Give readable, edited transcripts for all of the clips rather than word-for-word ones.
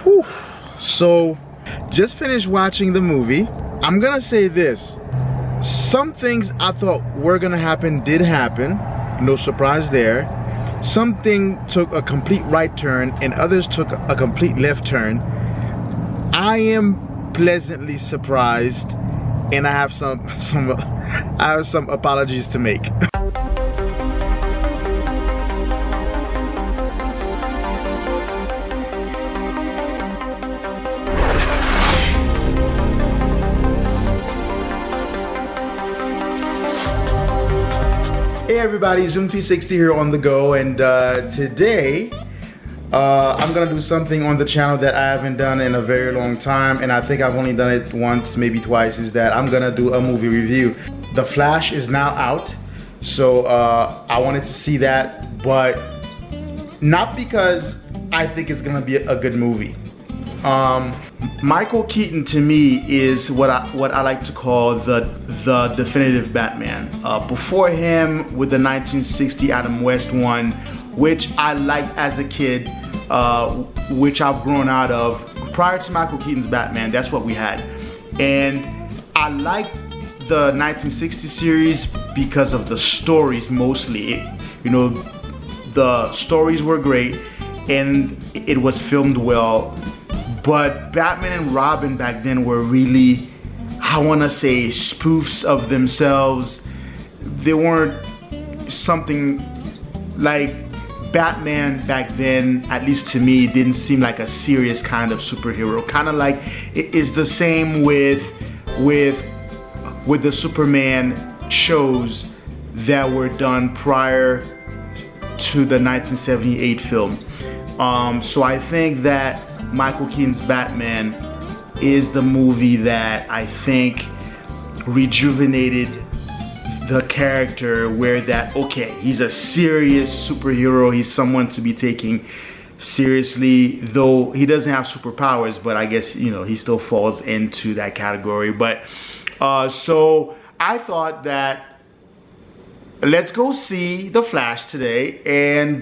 Whew. So, just finished watching the movie. I'm gonna say this. Some things I thought were gonna happen did happen. No surprise there. Something took a complete right turn and others took a complete left turn. I am pleasantly surprised, and I have some apologies to make. Hey everybody, Zoom360 here on the go, and today I'm gonna do something on the channel that I haven't done in a very long time, and I think I've only done it once, maybe twice. Is that I'm gonna do a movie review. The Flash is now out, so I wanted to see that, but not because I think it's gonna be a good movie. Michael Keaton to me is what I like to call the definitive Batman. Before him, with the 1960 Adam West one, which I liked as a kid, which I've grown out of. Prior to Michael Keaton's Batman, that's what we had. And I liked the 1960 series because of the stories mostly. The stories were great and it was filmed well. But Batman and Robin back then were really, I want to say, spoofs of themselves. They weren't something like Batman back then, at least to me, didn't seem like a serious kind of superhero. Kind of like it is the same with the Superman shows that were done prior to the 1978 film. So I think that Michael Keaton's Batman is the movie that I think rejuvenated the character, where that, okay, he's a serious superhero, he's someone to be taken seriously, though he doesn't have superpowers, but I guess, he still falls into that category. But so I thought that let's go see The Flash today and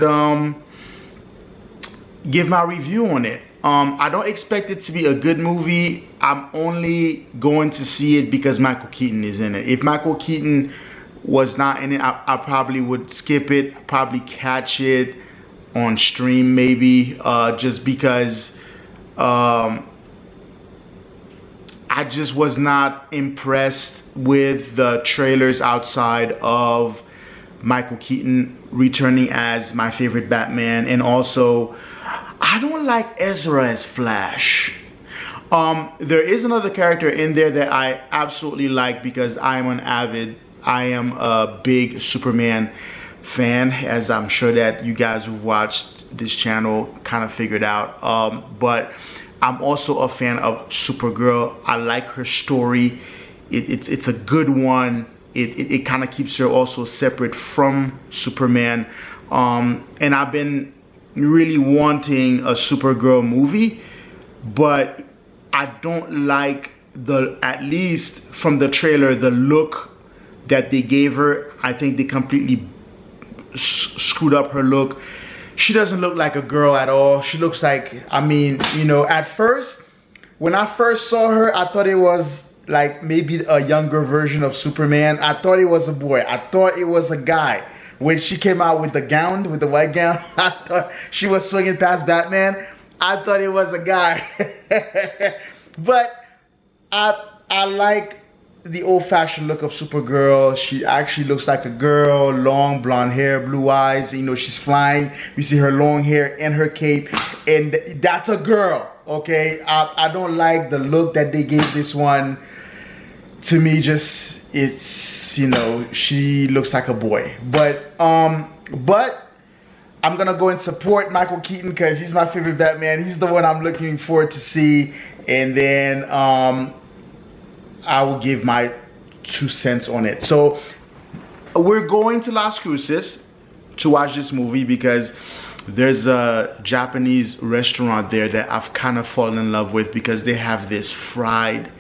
give my review on it. I don't expect it to be a good movie. I'm only going to see it because Michael Keaton is in it. If Michael Keaton was not in it, I probably would skip it, probably catch it on stream maybe, just because I just was not impressed with the trailers outside of Michael Keaton returning as my favorite Batman, and also I don't like Ezra as Flash. There is another character in there that I absolutely like because I am a big Superman fan, as I'm sure that you guys who've watched this channel kind of figured out. But I'm also a fan of Supergirl. I like her story. It's a good one. It kind of keeps her also separate from Superman. And I've been really wanting a Supergirl movie, but I don't like at least from the trailer, the look that they gave her. I think they completely screwed up her look. She doesn't look like a girl at all. She looks like, at first, when I first saw her, I thought it was like maybe a younger version of Superman. I thought it was a boy. I thought it was a guy. When she came out with the gown, with the white gown, I thought she was swinging past Batman. I thought it was a guy. But I like the old-fashioned look of Supergirl. She actually looks like a girl, long blonde hair, blue eyes. She's flying. You see her long hair and her cape, and that's a girl, okay? I don't like the look that they gave this one. To me, she looks like a boy. But I'm gonna go and support Michael Keaton because he's my favorite Batman. He's the one I'm looking forward to see, and then I will give my 2 cents on it. So we're going to Las Cruces to watch this movie because there's a Japanese restaurant there that I've kind of fallen in love with because they have this fried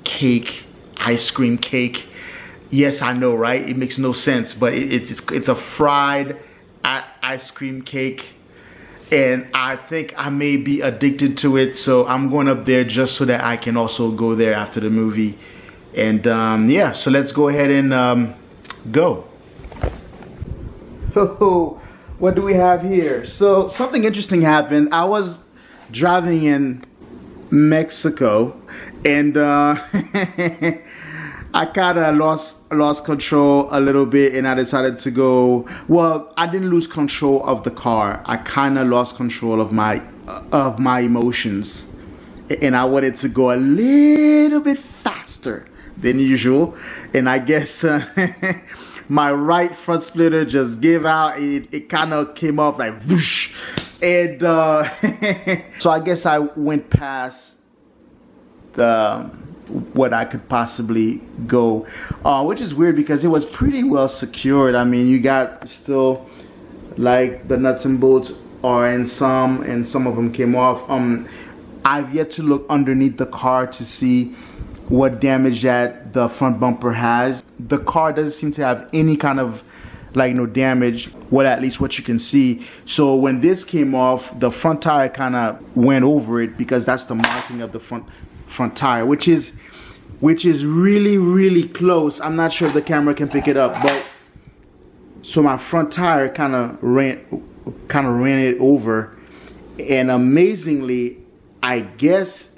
cake, ice cream cake. Yes, I know, right? It makes no sense, but it's a fried ice cream cake and I think I may be addicted to it, so I'm going up there just so that I can also go there after the movie. And yeah, so let's go ahead and go. Oh, what do we have here? So something interesting happened. I was driving in Mexico, and I kind of lost control a little bit, and I decided to go. Well, I didn't lose control of the car. I kind of lost control of my emotions, and I wanted to go a little bit faster than usual. And I guess my right front splitter just gave out. It kind of came off like whoosh, and so I guess I went past what I could possibly go, which is weird because it was pretty well secured. I mean, you got still like the nuts and bolts are in some, and some of them came off. I've yet to look underneath the car to see what damage that the front bumper has. The car doesn't seem to have any kind of like no damage, well, at least what you can see. So when this came off, the front tire kind of went over it, because that's the marking of the front tire, which is really close. I'm not sure if the camera can pick it up, but so my front tire kind of ran it over, and amazingly, I guess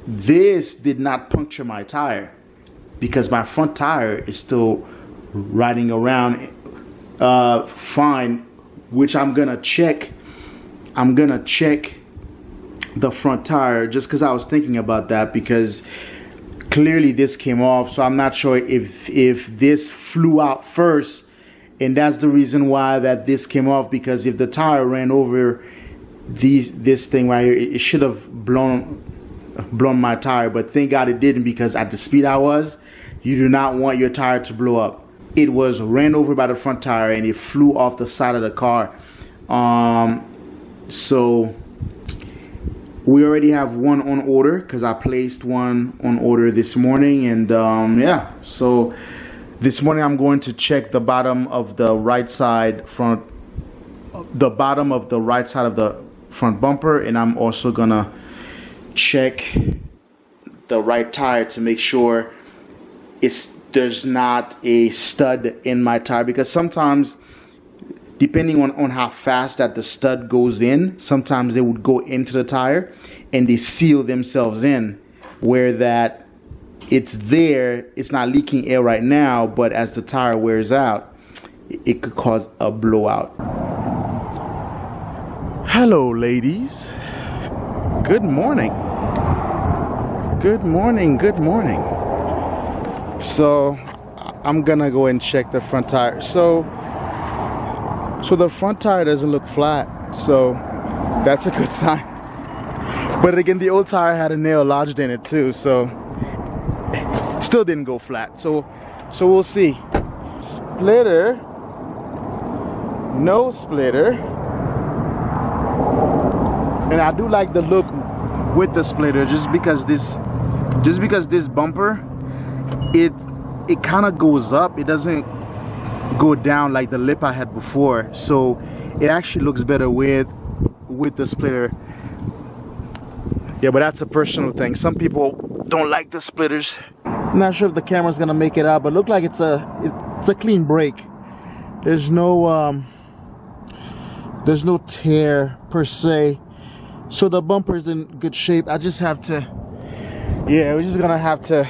this did not puncture my tire, because my front tire is still riding around fine, which I'm gonna check the front tire, just because I was thinking about that, because clearly this came off. So I'm not sure if this flew out first, and that's the reason why that this came off, because if the tire ran over this thing right here, it should have blown my tire. But thank God it didn't, because at the speed I was, you do not want your tire to blow up. It was ran over by the front tire, and it flew off the side of the car. So we already have one on order, because I placed one on order this morning. And yeah, so this morning I'm going to check the bottom of the right side of the front bumper, and I'm also gonna check the right tire to make sure there's not a stud in my tire, because sometimes, depending on how fast that the stud goes in, sometimes they would go into the tire and they seal themselves in, where that it's there, it's not leaking air right now, but as the tire wears out, it could cause a blowout. Hello, ladies. Good morning. Good morning. Good morning. So I'm gonna go and check the front tire. So the front tire doesn't look flat, so that's a good sign. But again, the old tire had a nail lodged in it too, so still didn't go flat. So we'll see. Splitter, no splitter. And I do like the look with the splitter, just because this bumper, it kind of goes up. It doesn't go down like the lip I had before, so it actually looks better with the splitter. Yeah, but that's a personal thing. Some people don't like the splitters. I'm not sure if the camera's gonna make it out, but look like it's a clean break. There's no tear per se, so the bumper's in good shape. I just have to, yeah, we're just gonna have to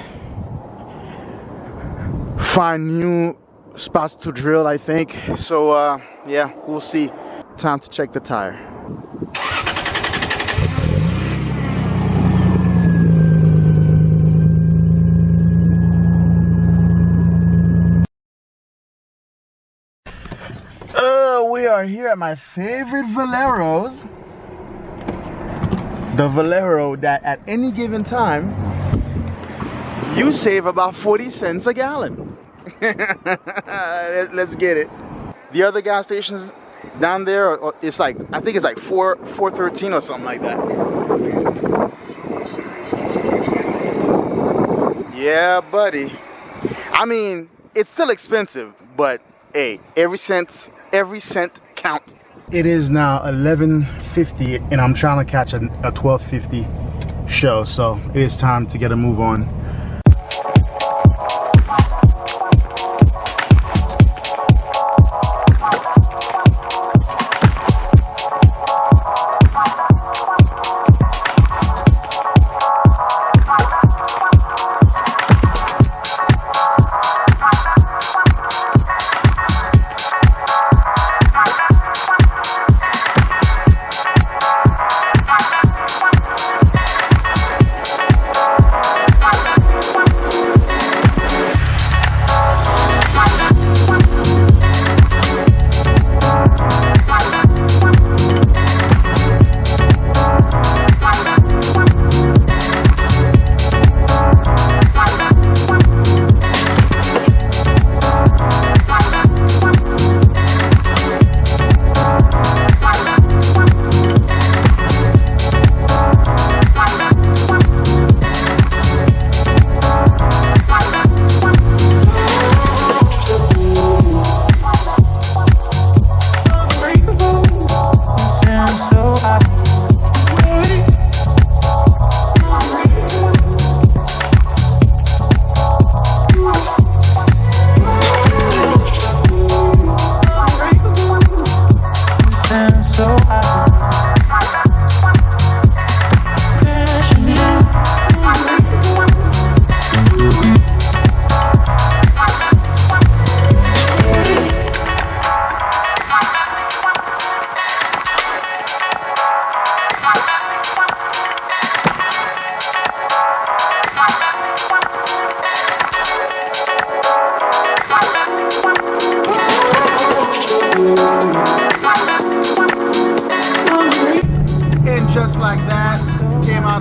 find new spots to drill, I think. So yeah, we'll see. Time to check the tire. We are here at my favorite Valero's. The Valero that at any given time you save about 40 cents a gallon. Let's get it. The other gas stations down there, it's like, I think it's like $4.13 or something like that. Yeah, buddy. I mean, it's still expensive, but hey, every cent counts. It is now 11:50 and I'm trying to catch a 12:50 show, so it is time to get a move on.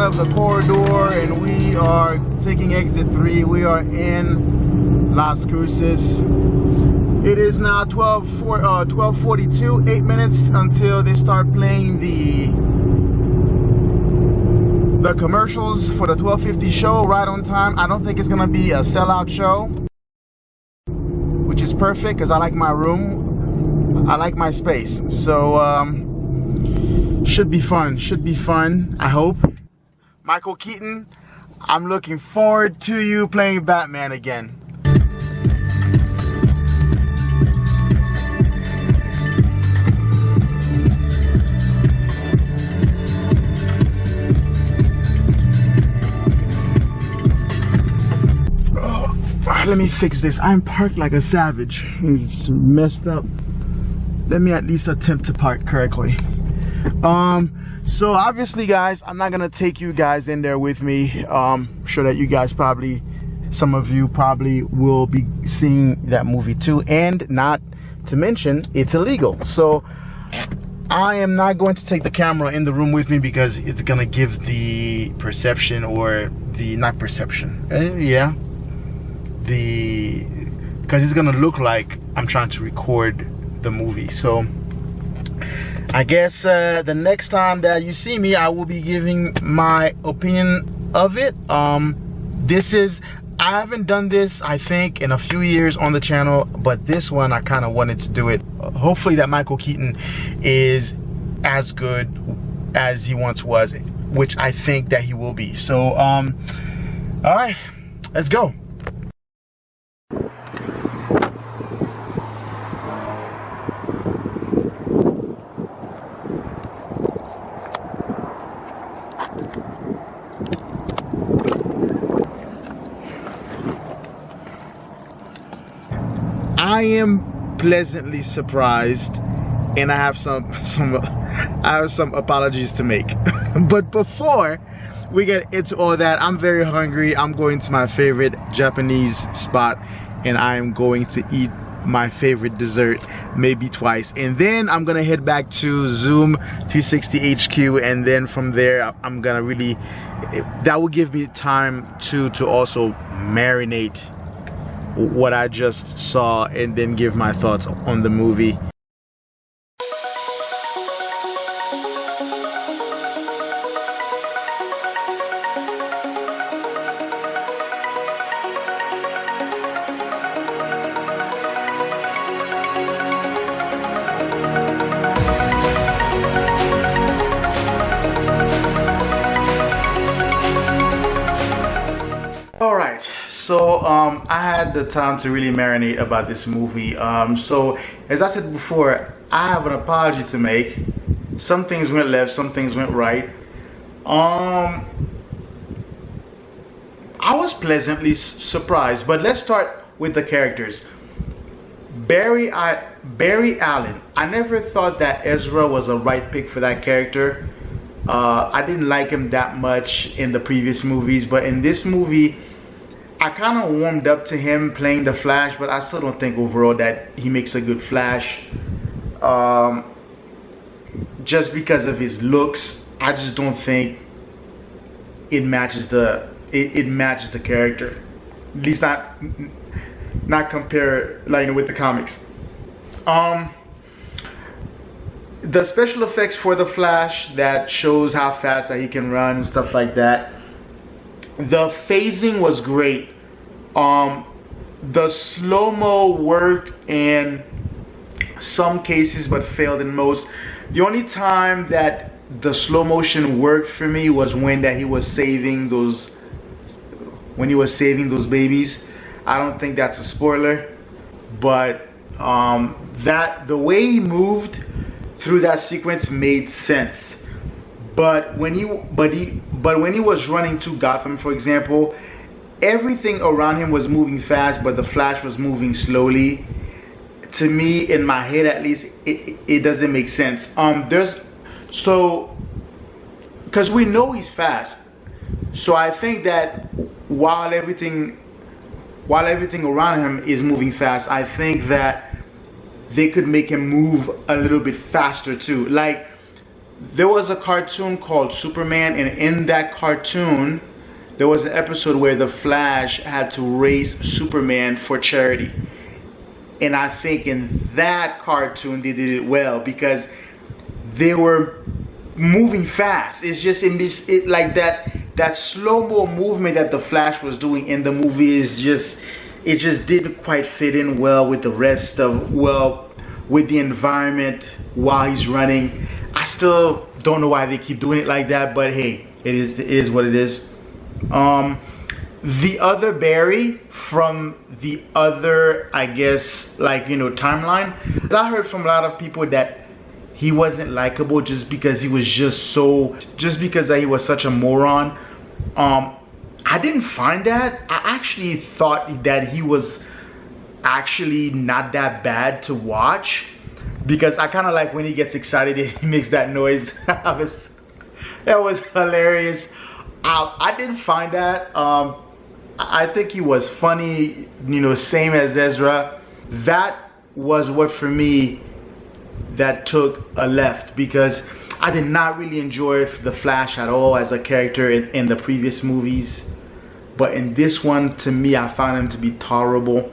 The corridor, and we are taking exit 3. We are in Las Cruces. It is now 12:42, 8 minutes until they start playing the commercials for the 12:50 show, right on time. I don't think it's gonna be a sellout show, which is perfect because I like my room, I like my space, so should be fun, I hope. Michael Keaton, I'm looking forward to you playing Batman again. Oh, let me fix this. I'm parked like a savage. It's messed up. Let me at least attempt to park correctly. So obviously, guys, I'm not gonna take you guys in there with me. I'm sure that you guys probably, some of you probably will be seeing that movie too, and not to mention it's illegal. So I am not going to take the camera in the room with me because it's gonna give the perception, or the, not perception, because it's gonna look like I'm trying to record the movie. So I guess the next time that you see me, I will be giving my opinion of it. I haven't done this, I think, in a few years on the channel, but this one I kind of wanted to do it. Hopefully that Michael Keaton is as good as he once was, which I think that he will be. So all right, let's go. I am pleasantly surprised, and I have some apologies to make. But before we get into all that, I'm very hungry. I'm going to my favorite Japanese spot, and I am going to eat my favorite dessert maybe twice, and then I'm gonna head back to Zoom 360 HQ, and then from there I'm gonna really, that will give me time to also marinate what I just saw and then give my thoughts on the movie. I had the time to really marinate about this movie. So as I said before, I have an apology to make. Some things went left, some things went right. I was pleasantly surprised, but let's start with the characters. Barry Allen. I never thought that Ezra was a right pick for that character. I didn't like him that much in the previous movies, but in this movie, I kind of warmed up to him playing the Flash, but I still don't think overall that he makes a good Flash. Just because of his looks, I just don't think it matches the character. At least not compare like with the comics. The special effects for the Flash that shows how fast that he can run and stuff like that. The phasing was great. The slow-mo worked in some cases but failed in most. The only time that the slow motion worked for me was when he was saving those babies. I don't think that's a spoiler, but the way he moved through that sequence made sense. But when he was running to Gotham, for example, everything around him was moving fast, but the Flash was moving slowly. To me, in my head at least, it doesn't make sense. Because we know he's fast, so I think that while everything around him is moving fast, I think that they could make him move a little bit faster too. Like, there was a cartoon called Superman, and in that cartoon there was an episode where the Flash had to race Superman for charity. And I think in that cartoon they did it well because they were moving fast. It's just like that slow-mo movement that the Flash was doing in the movie it just didn't quite fit in well with the rest of, with the environment while he's running. I still don't know why they keep doing it like that, but hey, it is what it is. The other Barry from the other, I guess, timeline, I heard from a lot of people that he wasn't likable just because he was he was such a moron. I didn't find that. I actually thought that he was actually not that bad to watch, because I kind of like when he gets excited and he makes that noise. That was hilarious. I didn't find that. I think he was funny, same as Ezra. That was what, for me, that took a left, because I did not really enjoy the Flash at all as a character in the previous movies. But in this one, to me, I found him to be tolerable.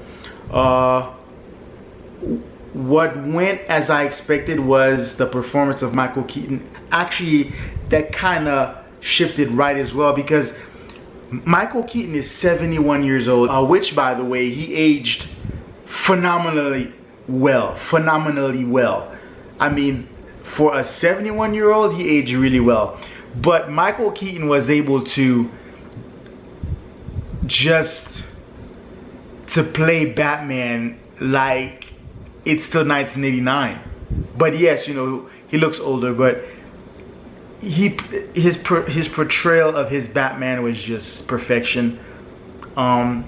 What went as I expected was the performance of Michael Keaton. Actually, that kind of shifted right as well, because Michael Keaton is 71 years old, which, by the way, he aged phenomenally well. I mean, for a 71-year-old, he aged really well. But Michael Keaton was able to play Batman like it's still 1989. But yes, he looks older, but his portrayal of his Batman was just perfection. I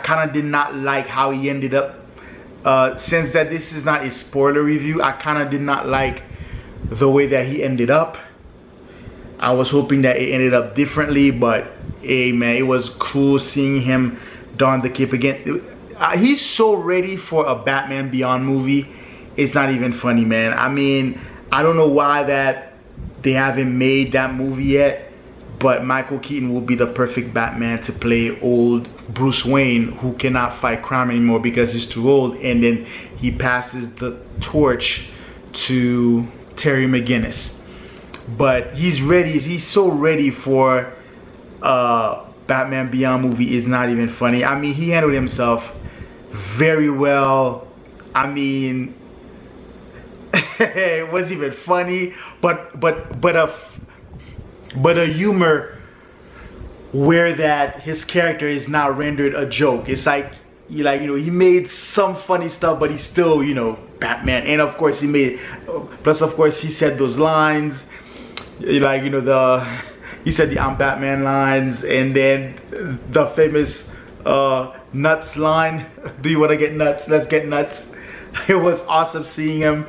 kind of did not like how he ended up. Since that this is not a spoiler review, I kind of did not like the way that he ended up. I was hoping that it ended up differently, but hey man, it was cool seeing him don the cape again. He's so ready for a Batman Beyond movie. It's not even funny, man. I mean, I don't know why that they haven't made that movie yet, but Michael Keaton will be the perfect Batman to play old Bruce Wayne, who cannot fight crime anymore because he's too old, and then he passes the torch to Terry McGinnis. But he's ready. He's so ready for Batman Beyond movie. Is not even funny. I mean, he handled himself very well. I mean, it wasn't even funny, but a humor where that his character is now rendered a joke. It's like you know, he made some funny stuff, but he's still, you know, Batman. And of course plus of course he said those lines, like, you know, he said the "I'm Batman" lines, and then the famous nuts line. Do you want to get nuts? Let's get nuts. It was awesome seeing him.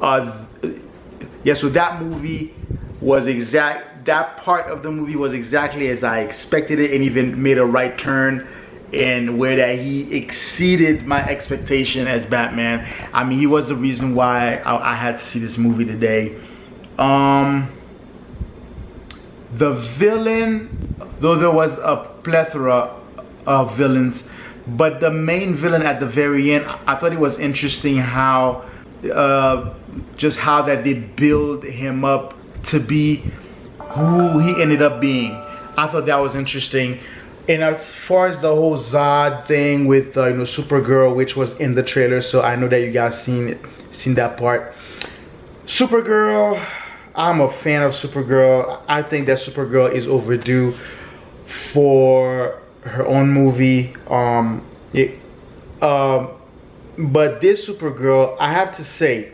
Yeah, so that movie was that part of the movie was exactly as I expected it, and even made a right turn, and where that he exceeded my expectation as Batman. I mean, he was the reason why I had to see this movie today. The villain, though there was a plethora of villains, but the main villain at the very end, I thought it was interesting how just how that they build him up to be who he ended up being. I thought that was interesting. And as far as the whole Zod thing with you know, Supergirl, which was in the trailer, so I know that you guys seen that part. Supergirl, I'm a fan of Supergirl. I think that Supergirl is overdue for her own movie. But this Supergirl, I have to say,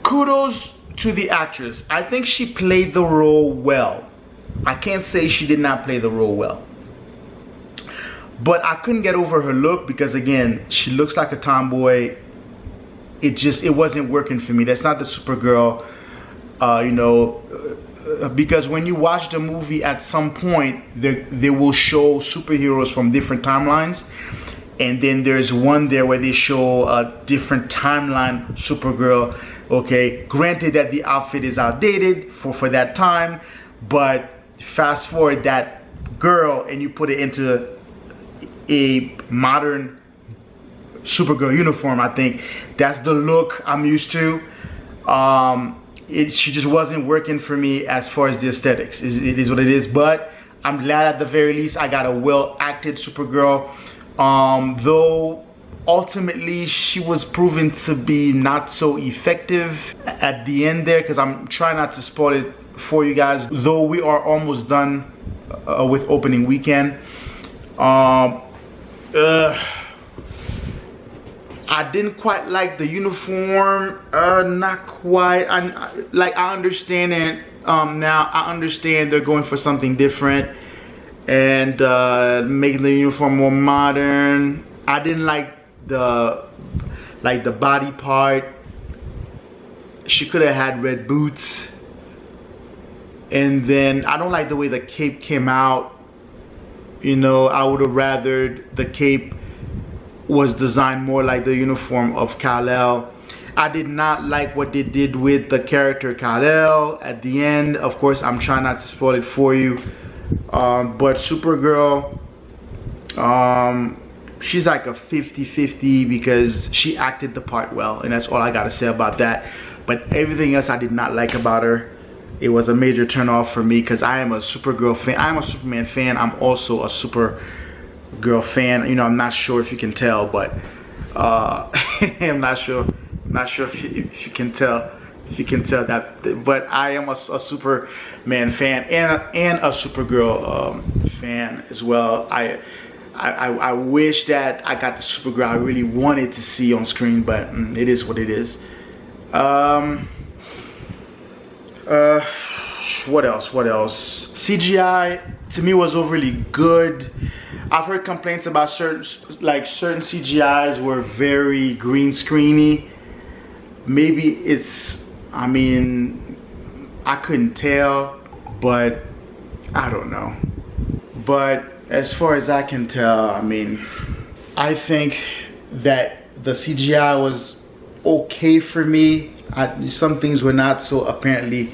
kudos to the actress. I think she played the role well. I can't say she did not play the role well. But I couldn't get over her look because, again, she looks like a tomboy. It wasn't working for me. That's not the Supergirl, you know, because when you watch the movie, at some point they will show superheroes from different timelines, and then there's one there where they show a different timeline Supergirl. Okay, granted that the outfit is outdated for that time, but fast forward that girl and you put it into a modern Supergirl uniform, I think that's the look I'm used to. She just wasn't working for me as far as the aesthetics. It is what it is, but I'm glad at the very least I got a well-acted Supergirl. Though ultimately she was proven to be not so effective at the end there, because I'm trying not to spoil it for you guys, though we are almost done with opening weekend. I didn't quite like the uniform, not quite. I understand it now. I understand they're going for something different and making the uniform more modern. I didn't like the body part. She could have had red boots. And then I don't like the way the cape came out. You know, I would have rather the cape was designed more like the uniform of Kal-El. I did not like what they did with the character Kal-El at the end. Of course, I'm trying not to spoil it for you. But Supergirl, she's like a 50-50 because she acted the part well, and that's all I gotta say about that. But everything else I did not like about her. It was a major turn off for me because I am a Supergirl fan. I'm a Superman fan. I'm also a Supergirl fan. You know, I'm not sure if you can tell, but I'm not sure if you can tell. If you can tell that, but I am a Superman fan and a Supergirl fan as well. I wish that I got the Supergirl I really wanted to see on screen, but it is what it is. What else? CGI to me was overly good. I've heard complaints about certain CGIs were very green screeny. Maybe it's, I mean, I couldn't tell, but I don't know. But as far as I can tell, I mean, I think that the CGI was okay for me. Some things were not so apparently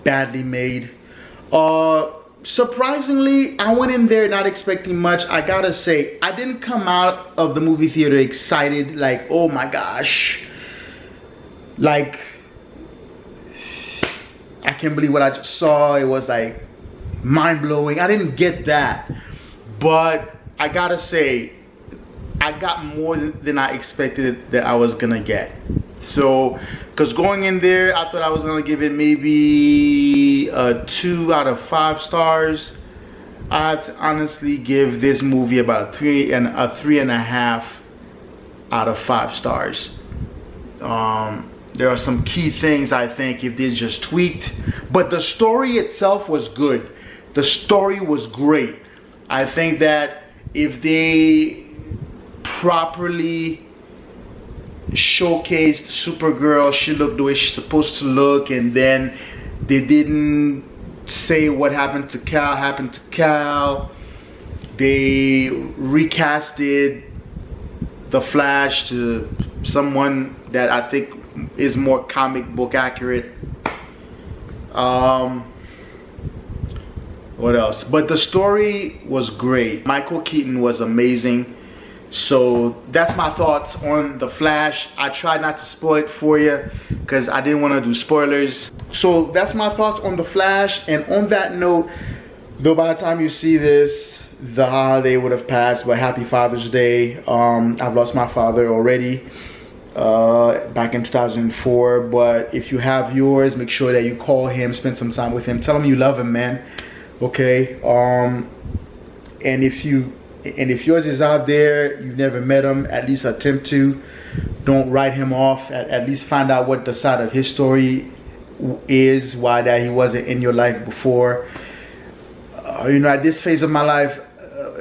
badly made. Surprisingly, I went in there not expecting much. I gotta say, I didn't come out of the movie theater excited, like, oh my gosh, like, I can't believe what I just saw. It was like mind-blowing. I didn't get that, but I gotta say, I got more than I expected that I was gonna get. So, because going in there, I thought I was gonna give it maybe a 2 out of 5 stars. I'd honestly give this movie about a 3.5 out of 5 stars. There are some key things I think if this just tweaked, but the story itself was good. The story was great. I think that if they properly showcased Supergirl, she looked the way she's supposed to look, and then they didn't say what happened to Cal. They recasted the Flash to someone that I think is more comic book accurate. What else? But the story was great. Michael Keaton was amazing. So that's my thoughts on the Flash. I tried not to spoil it for you because I didn't want to do spoilers. So that's my thoughts on the Flash. And on that note, though by the time you see this, the holiday would have passed, but happy Father's Day. I've lost my father already back in 2004, but if you have yours, make sure that you call him, spend some time with him, tell him you love him, man. Okay. And if yours is out there, you've never met him, at least attempt to. Don't write him off. At least find out what the side of his story is, why that he wasn't in your life before. You know, at this phase of my life,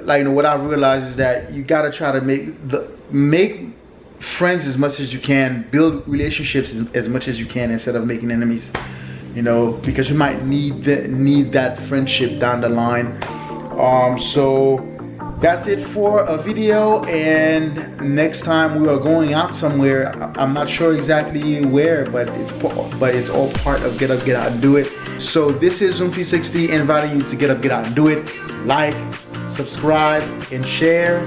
like, you know, what I realized is that you gotta try to make friends as much as you can, build relationships as much as you can, instead of making enemies. You know, because you might need that friendship down the line. So that's it for a video, and next time we are going out somewhere. I'm not sure exactly where, but it's all part of Get Up, Get Out, and Do It. So this is Zoom360 inviting you to get up, get out, and do it. Like, subscribe, and share.